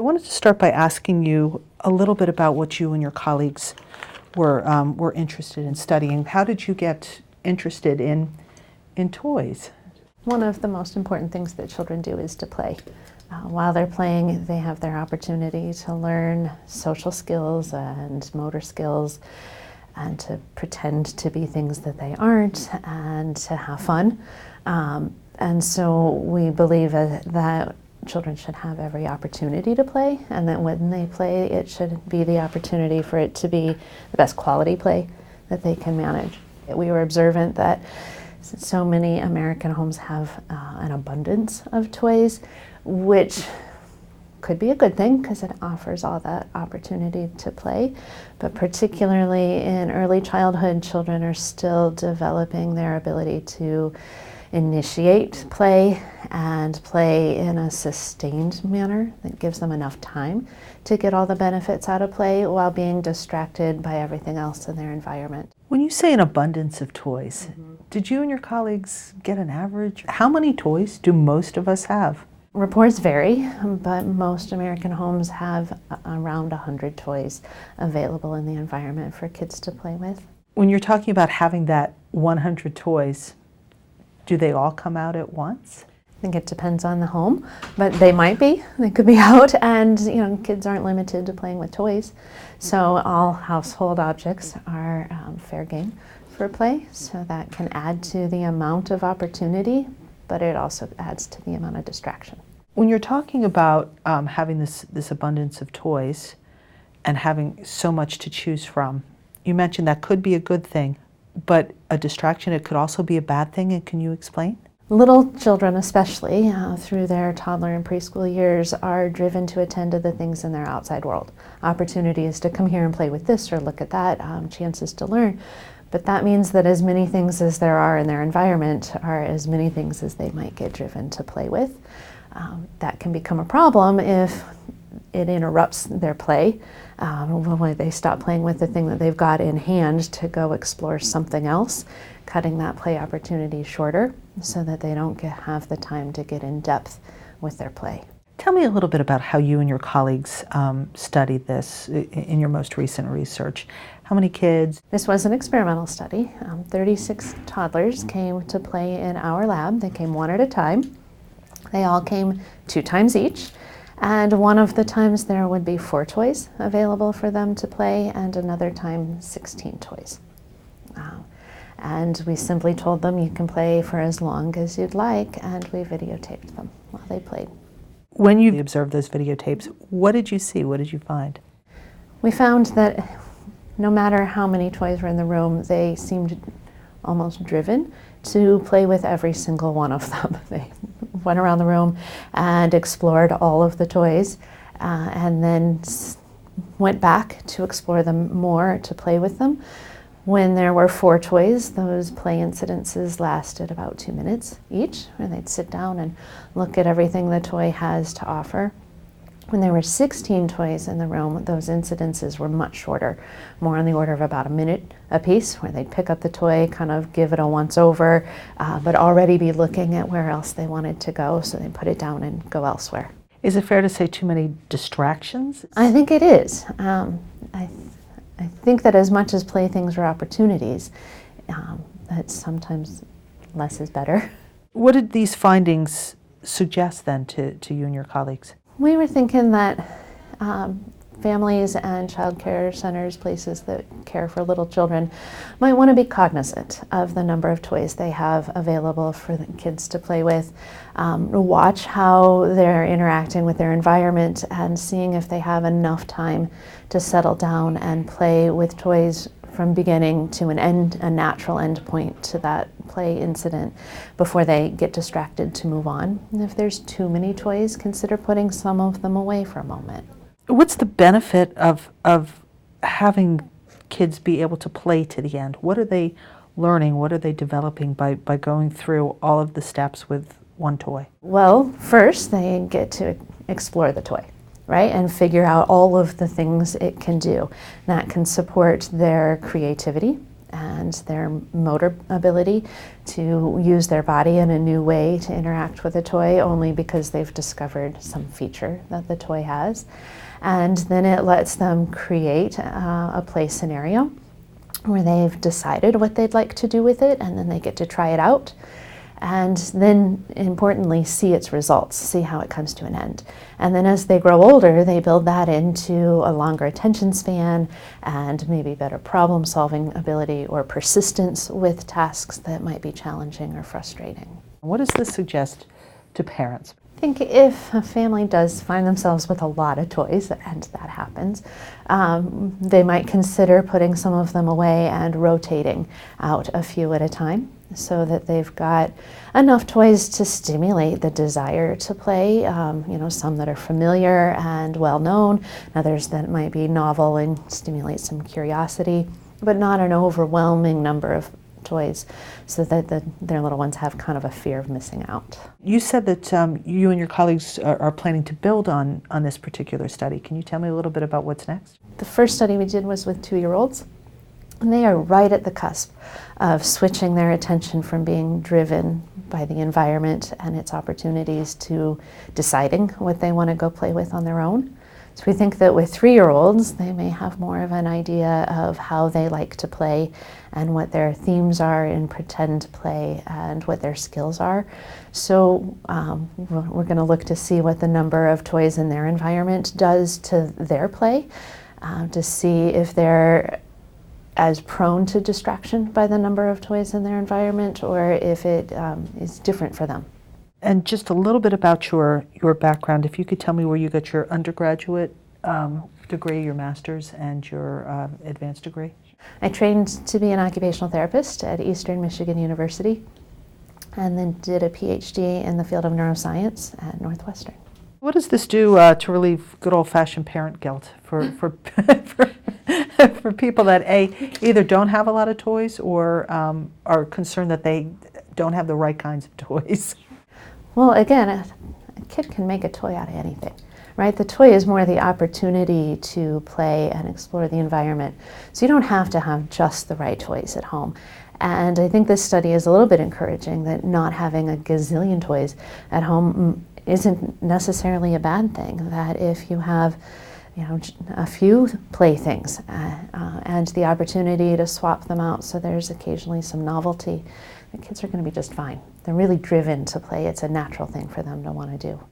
I wanted to start by asking you a little bit about what you and your colleagues were interested in studying. How did you get interested in toys? One of the most important things that children do is to play. While they're playing, they have their opportunity to learn social skills and motor skills and to pretend to be things that they aren't and to have fun. And so we believe that children should have every opportunity to play, and that when they play, it should be the opportunity for it to be the best quality play that they can manage. We were observant that so many American homes have an abundance of toys, which could be a good thing because it offers all that opportunity to play. But particularly in early childhood, children are still developing their ability to initiate play and play in a sustained manner that gives them enough time to get all the benefits out of play while being distracted by everything else in their environment. When you say an abundance of toys, did you and your colleagues get an average? How many toys do most of us have? Reports vary, but most American homes have around 100 toys available in the environment for kids to play with. When you're talking about having that 100 toys, do they all come out at once? I think it depends on the home, but they might be. They could be out, and kids aren't limited to playing with toys. So all household objects are fair game for play, so that can add to the amount of opportunity, but it also adds to the amount of distraction. When you're talking about having this abundance of toys and having so much to choose from, you mentioned that could be a good thing, but a distraction, it could also be a bad thing, and can you explain? Little children especially, through their toddler and preschool years, are driven to attend to the things in their outside world. Opportunities to come here and play with this or look at that, chances to learn. But that means that as many things as there are in their environment are as many things as they might get driven to play with. That can become a problem if it interrupts their play, when they stop playing with the thing that they've got in hand to go explore something else, cutting that play opportunity shorter so that they don't have the time to get in depth with their play. Tell me a little bit about how you and your colleagues studied this in your most recent research. How many kids? This was an experimental study. 36 toddlers came to play in our lab. They came one at a time. They all came 2 times each. And one of the times there would be 4 toys available for them to play, and another time 16 toys. And we simply told them you can play for as long as you'd like, and we videotaped them while they played. When you observed those videotapes, what did you see? What did you find? We found that no matter how many toys were in the room, they seemed almost driven to play with every single one of them. They went around the room and explored all of the toys, and then went back to explore them more, to play with them. When there were 4 toys, those play incidences lasted about 2 minutes each, where they'd sit down and look at everything the toy has to offer. When there were 16 toys in the room, those incidences were much shorter, more on the order of about a minute a piece, where they'd pick up the toy, kind of give it a once over, but already be looking at where else they wanted to go, so they'd put it down and go elsewhere. Is it fair to say too many distractions? I think it is. I think that as much as playthings are opportunities, that sometimes less is better. What did these findings suggest then to you and your colleagues? We were thinking that families and child care centers, places that care for little children, might want to be cognizant of the number of toys they have available for the kids to play with. Watch how they're interacting with their environment and seeing if they have enough time to settle down and play with toys from beginning to an end, a natural end point to that play incident before they get distracted to move on. And if there's too many toys, consider putting some of them away for a moment. What's the benefit of having kids be able to play to the end? What are they learning? What are they developing by going through all of the steps with one toy? Well, first they get to explore the toy, right? And figure out all of the things it can do. That can support their creativity and their motor ability to use their body in a new way to interact with a toy only because they've discovered some feature that the toy has. And then it lets them create a play scenario where they've decided what they'd like to do with it, and then they get to try it out. And then, importantly, see its results, see how it comes to an end. And then as they grow older, they build that into a longer attention span and maybe better problem-solving ability or persistence with tasks that might be challenging or frustrating. What does this suggest to parents? I think if a family does find themselves with a lot of toys, and that happens, they might consider putting some of them away and rotating out a few at a time, so that they've got enough toys to stimulate the desire to play, some that are familiar and well-known, others that might be novel and stimulate some curiosity, but not an overwhelming number of toys, so that their little ones have kind of a fear of missing out. You said that you and your colleagues are planning to build on this particular study. Can you tell me a little bit about what's next? The first study we did was with 2-year-olds. And they are right at the cusp of switching their attention from being driven by the environment and its opportunities to deciding what they want to go play with on their own. So we think that with 3-year-olds, they may have more of an idea of how they like to play and what their themes are in pretend play and what their skills are. So we're going to look to see what the number of toys in their environment does to their play, to see if they're as prone to distraction by the number of toys in their environment, or if it is different for them. And just a little bit about your background. If you could tell me where you got your undergraduate degree, your master's, and your advanced degree. I trained to be an occupational therapist at Eastern Michigan University, and then did a PhD in the field of neuroscience at Northwestern. What does this do to relieve good old-fashioned parent guilt for for people that either don't have a lot of toys or are concerned that they don't have the right kinds of toys? Well, again, a kid can make a toy out of anything, right? The toy is more the opportunity to play and explore the environment. So you don't have to have just the right toys at home. And I think this study is a little bit encouraging, that not having a gazillion toys at home isn't necessarily a bad thing. That if you have a few playthings and the opportunity to swap them out so there's occasionally some novelty, the kids are going to be just fine. They're really driven to play. It's a natural thing for them to want to do.